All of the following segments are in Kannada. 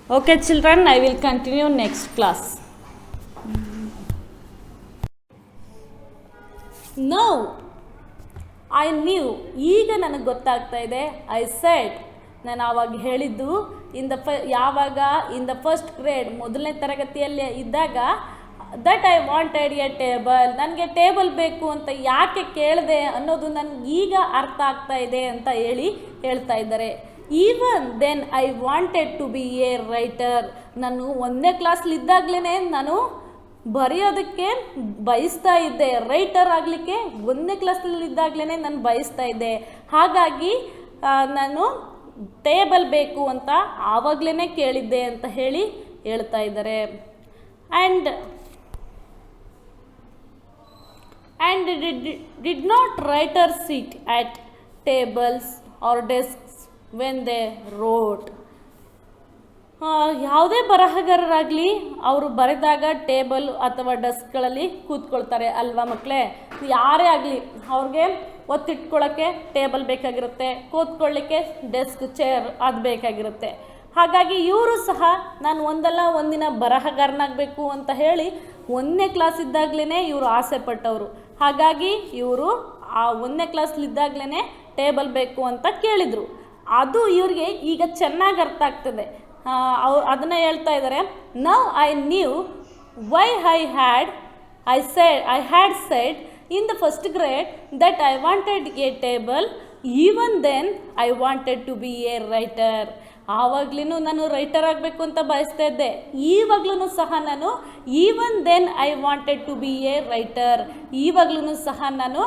Okay, children, I will continue next class. Now, I knew, ಈಗ ನನಗೆ ಗೊತ್ತಾಗ್ತಾ ಇದೆ. I said, ನಾನು ಆವಾಗ ಹೇಳಿದ್ದು ಯಾವಾಗ ಇನ್ ದ ಫಸ್ಟ್ ಗ್ರೇಡ್ ಮೊದಲನೇ ತರಗತಿಯಲ್ಲಿ ಇದ್ದಾಗ that I wanted a table, ನನಗೆ ಟೇಬಲ್ ಬೇಕು ಅಂತ ಯಾಕೆ ಕೇಳಿದೆ ಅನ್ನೋದು ನನಗೆ ಈಗ ಅರ್ಥ ಆಗ್ತಾ ಇದೆ ಅಂತ ಹೇಳ್ತಾ ಇದ್ದಾರೆ. Even then I wanted to be a writer, ನಾನು 1ನೇ ಕ್ಲಾಸ್ಲಿದ್ದಾಗಲೇ ನಾನು ಬರೆಯೋದಕ್ಕೆ ಬಯಸ್ತಾ ಇದ್ದೆ. ರೈಟರ್ ಆಗಲಿಕ್ಕೆ 1ನೇ ಕ್ಲಾಸಲ್ಲಿದ್ದಾಗಲೇ ನಾನು ಬಯಸ್ತಾ ಇದ್ದೆ. ಹಾಗಾಗಿ ನಾನು ಟೇಬಲ್ ಬೇಕು ಅಂತ ಆವಾಗಲೇ ಕೇಳಿದ್ದೆ ಅಂತ ಹೇಳ್ತಾ ಇದ್ದಾರೆ. And did not writer sit at tables or desks when they wrote. ಯಾವುದೇ ಬರಹಗಾರರಾಗಲಿ ಅವರು ಬರೆದಾಗ ಟೇಬಲ್ ಅಥವಾ ಡೆಸ್ಕ್ಗಳಲ್ಲಿ ಕೂತ್ಕೊಳ್ತಾರೆ ಅಲ್ವಾ ಮಕ್ಕಳೇ? ಯಾರೇ ಆಗಲಿ ಅವ್ರಿಗೆ ಒತ್ತಿಟ್ಕೊಳ್ಳೋಕ್ಕೆ ಟೇಬಲ್ ಬೇಕಾಗಿರುತ್ತೆ, ಕೂತ್ಕೊಳ್ಳಿಕ್ಕೆ ಡೆಸ್ಕ್ ಚೇರ್ ಅದು ಬೇಕಾಗಿರುತ್ತೆ. ಹಾಗಾಗಿ ಇವರು ಸಹ ನಾನು ಒಂದಲ್ಲ ಒಂದಿನ ಬರಹಗಾರನಾಗಬೇಕು ಅಂತ ಹೇಳಿ 1ನೇ ಕ್ಲಾಸ್ ಇದ್ದಾಗಲೇ ಇವರು ಆಸೆ ಪಟ್ಟವರು. ಹಾಗಾಗಿ ಇವರು ಆ 1ನೇ ಕ್ಲಾಸ್ಲಿದ್ದಾಗಲೇ ಟೇಬಲ್ ಬೇಕು ಅಂತ ಕೇಳಿದರು. ಅದು ಇವ್ರಿಗೆ ಈಗ ಚೆನ್ನಾಗಿ ಅರ್ಥ ಆಗ್ತದೆ. ಅದನ್ನು ಹೇಳ್ತಾ ಇದ್ದಾರೆ. Now I knew why I had said in the first grade that I wanted a table, even then I wanted to be a writer. ಆವಾಗ್ಲೂ ನಾನು ರೈಟರ್ ಆಗಬೇಕು ಅಂತ ಬಯಸ್ತಾ ಇದ್ದೆ. ಈವಾಗ್ಲೂ ಸಹ ನಾನು even then I wanted to be a writer, ಈವಾಗ್ಲೂ ಸಹ ನಾನು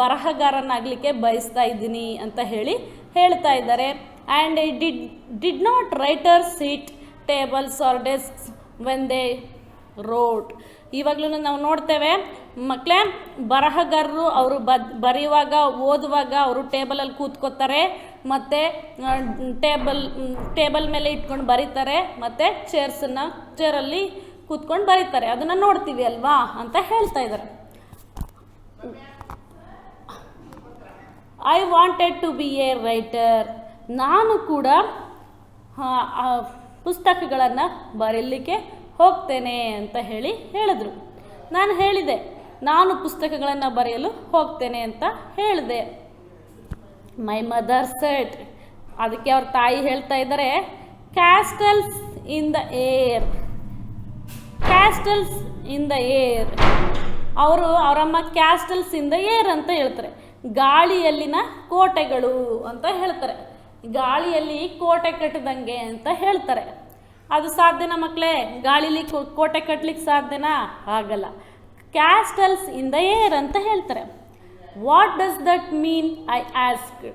ಬರಹಗಾರನಾಗಲಿಕ್ಕೆ ಬಯಸ್ತಾ ಇದ್ದೀನಿ ಅಂತ ಹೇಳ್ತಾ ಇದ್ದಾರೆ. And I did not writer sit tables or desks when they wrote. ಇವಾಗಲೂ ನಾವು ನೋಡ್ತೇವೆ ಮಕ್ಕಳೇ, ಬರಹಗಾರರು ಅವರು ಬರೆಯುವಾಗ ಓದುವಾಗ ಅವರು ಟೇಬಲಲ್ಲಿ ಕೂತ್ಕೋತಾರೆ, ಮತ್ತು ಟೇಬಲ್ ಮೇಲೆ ಇಟ್ಕೊಂಡು ಬರೀತಾರೆ, ಮತ್ತು ಚೇರಲ್ಲಿ ಕೂತ್ಕೊಂಡು ಬರೀತಾರೆ. ಅದನ್ನು ನೋಡ್ತೀವಿ ಅಲ್ವಾ ಅಂತ ಹೇಳ್ತಾ ಇದ್ದಾರೆ. I wanted to be a writer, ನಾನು ಕೂಡ ಪುಸ್ತಕಗಳನ್ನು ಬರೀಲಿಕ್ಕೆ ಹೋಗ್ತೇನೆ ಅಂತ ಹೇಳಿದರು. ನಾನು ಹೇಳಿದೆ, ನಾನು ಪುಸ್ತಕಗಳನ್ನು ಬರೆಯಲು ಹೋಗ್ತೇನೆ ಅಂತ ಹೇಳಿದೆ. ಮೈ ಮದರ್ ಸೆಡ್, ಅದಕ್ಕೆ ಅವ್ರ ತಾಯಿ ಹೇಳ್ತಾ ಇದ್ದಾರೆ, castles in the air, castles in the air. ಅವರಮ್ಮ ಕ್ಯಾಸ್ಟಲ್ಸ್ ಇನ್ ದ ಏರ್ ಅಂತ ಹೇಳ್ತಾರೆ, ಗಾಳಿಯಲ್ಲಿನ ಕೋಟೆಗಳು ಅಂತ ಹೇಳ್ತಾರೆ. ಗಾಳಿಯಲ್ಲಿ ಕೋಟೆ ಕಟ್ಟದಂಗೆ ಅಂತ ಹೇಳ್ತಾರೆ. ಅದು ಸಾಧ್ಯನಾ ಮಕ್ಕಳೇ? ಗಾಳಿಲಿ ಕೋಟೆ ಕಟ್ಟಲಿಕ್ಕೆ ಸಾಧ್ಯನಾ? ಆಗಲ್ಲ. ಕ್ಯಾಸ್ಟಲ್ಸ್ ಇನ್ ದ ಏರ್ ಅಂತ ಹೇಳ್ತಾರೆ. What does that mean I ask.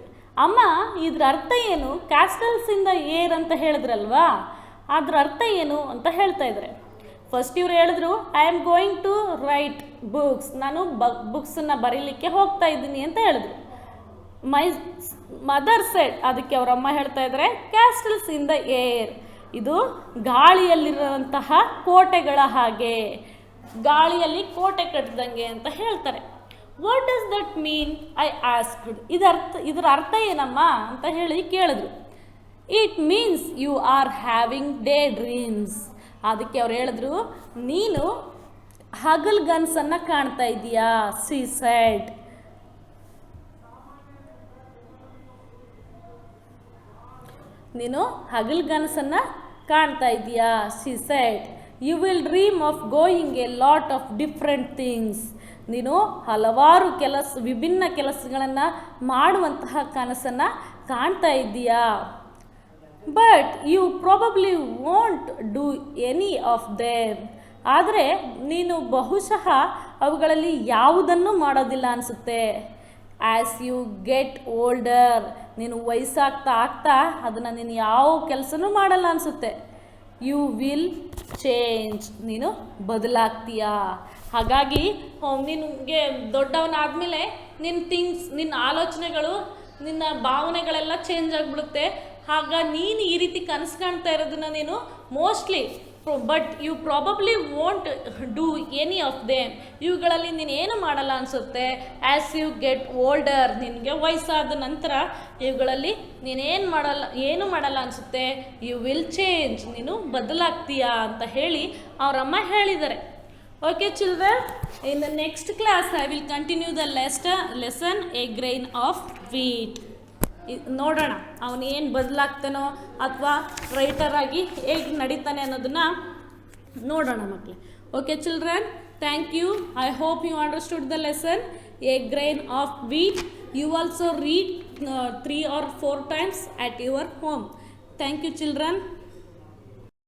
ಅಮ್ಮ, ಇದ್ರ ಅರ್ಥ ಏನು? ಕ್ಯಾಸ್ಟಲ್ಸ್ ಇನ್ ದ ಏರ್ ಅಂತ ಹೇಳಿದ್ರಲ್ವಾ, ಅದ್ರ ಅರ್ಥ ಏನು ಅಂತ ಹೇಳ್ತಾ ಇದ್ದಾರೆ. ಫಸ್ಟ್ ಇವ್ರು ಹೇಳಿದ್ರು, I am going to write books, ನಾನು ಬುಕ್ಸನ್ನು ಬರೀಲಿಕ್ಕೆ ಹೋಗ್ತಾ ಇದ್ದೀನಿ ಅಂತ ಹೇಳಿದ್ರು. ಮೈ ಮದರ್ ಸೆಡ್, ಅದಕ್ಕೆ ಅವರಮ್ಮ ಹೇಳ್ತಾ ಇದ್ದಾರೆ, ಕ್ಯಾಸ್ಟಲ್ಸ್ ಇನ್ ದ ಏರ್, ಇದು ಗಾಳಿಯಲ್ಲಿರುವಂತಹ ಕೋಟೆಗಳ ಹಾಗೆ, ಗಾಳಿಯಲ್ಲಿ ಕೋಟೆ ಕಟ್ಟದಂಗೆ ಅಂತ ಹೇಳ್ತಾರೆ. What does that mean I asked. ಇದರ ಅರ್ಥ ಏನಮ್ಮ ಅಂತ ಕೇಳಿದ್ರು. It means you are having day dreams. ಅದಕ್ಕೆ ಅವ್ರು ಹೇಳಿದ್ರು, ನೀನು ಹಗಲ್ಗನಸನ್ನು ಕಾಣ್ತಾ ಇದೀಯಾ. She said. ನೀನು ಹಗಲ್ಗನಸನ್ನು ಕಾಣ್ತಾ ಇದೀಯಾ. She said. You will dream of going a lot of different things. ನೀನು ಹಲವಾರು ವಿಭಿನ್ನ ಕೆಲಸಗಳನ್ನು ಮಾಡುವಂತಹ ಕನಸನ್ನು ಕಾಣ್ತಾ ಇದ್ದೀಯಾ. But you probably won't do any of them. ಆದರೆ ನೀನು ಬಹುಶಃ ಅವುಗಳಲ್ಲಿ ಯಾವುದನ್ನು ಮಾಡೋದಿಲ್ಲ ಅನಿಸುತ್ತೆ. ಆ್ಯಸ್ ಯು ಗೆಟ್ ಓಲ್ಡರ್, ನೀನು ವಯಸ್ಸಾಗ್ತಾ ಅದನ್ನು ನೀನು ಯಾವ ಕೆಲಸನೂ ಮಾಡಲ್ಲ ಅನಿಸುತ್ತೆ. ಯು ವಿಲ್ ಚೇಂಜ್, ನೀನು ಬದಲಾಗ್ತೀಯಾ. ಹಾಗಾಗಿ ನಿನಗೆ ದೊಡ್ಡವನಾದಮೇಲೆ ನಿನ್ನ ಆಲೋಚನೆಗಳು, ನಿನ್ನ ಭಾವನೆಗಳೆಲ್ಲ ಚೇಂಜ್ ಆಗಿಬಿಡುತ್ತೆ. ಆಗ ನೀನು ಈ ರೀತಿ ಕನಸು ಕಾಣ್ತಾ ಇರೋದನ್ನ ನೀನು mostly but you probably won't do any of them, ಇವುಗಳಲ್ಲಿ ನೀನೇನು ಮಾಡಲ್ಲ ಅನಿಸುತ್ತೆ. ಆ್ಯಸ್ ಯು ಗೆಟ್ ಓಲ್ಡರ್, ನಿನಗೆ ವಯಸ್ಸಾದ ನಂತರ ಇವುಗಳಲ್ಲಿ ಏನು ಮಾಡಲ್ಲ ಅನಿಸುತ್ತೆ. ಯು ವಿಲ್ ಚೇಂಜ್, ನೀನು ಬದಲಾಗ್ತೀಯಾ ಅಂತ ಹೇಳಿ ಅವರಮ್ಮ ಹೇಳಿದ್ದಾರೆ. Okay children, in the next class I will continue the lesson a grain of wheat. ನೋಡೋಣ ಅವನು ಏನು ಬದಲಾಗ್ತಾನೋ ಅಥವಾ ರೈಟರಾಗಿ ಹೇಗೆ ನಡೀತಾನೆ ಅನ್ನೋದನ್ನು ನೋಡೋಣ ಮಕ್ಕಳೇ. Okay children, thank you. I hope you understood the lesson a grain of wheat. You also read 3 or 4 times at your home. Thank you children.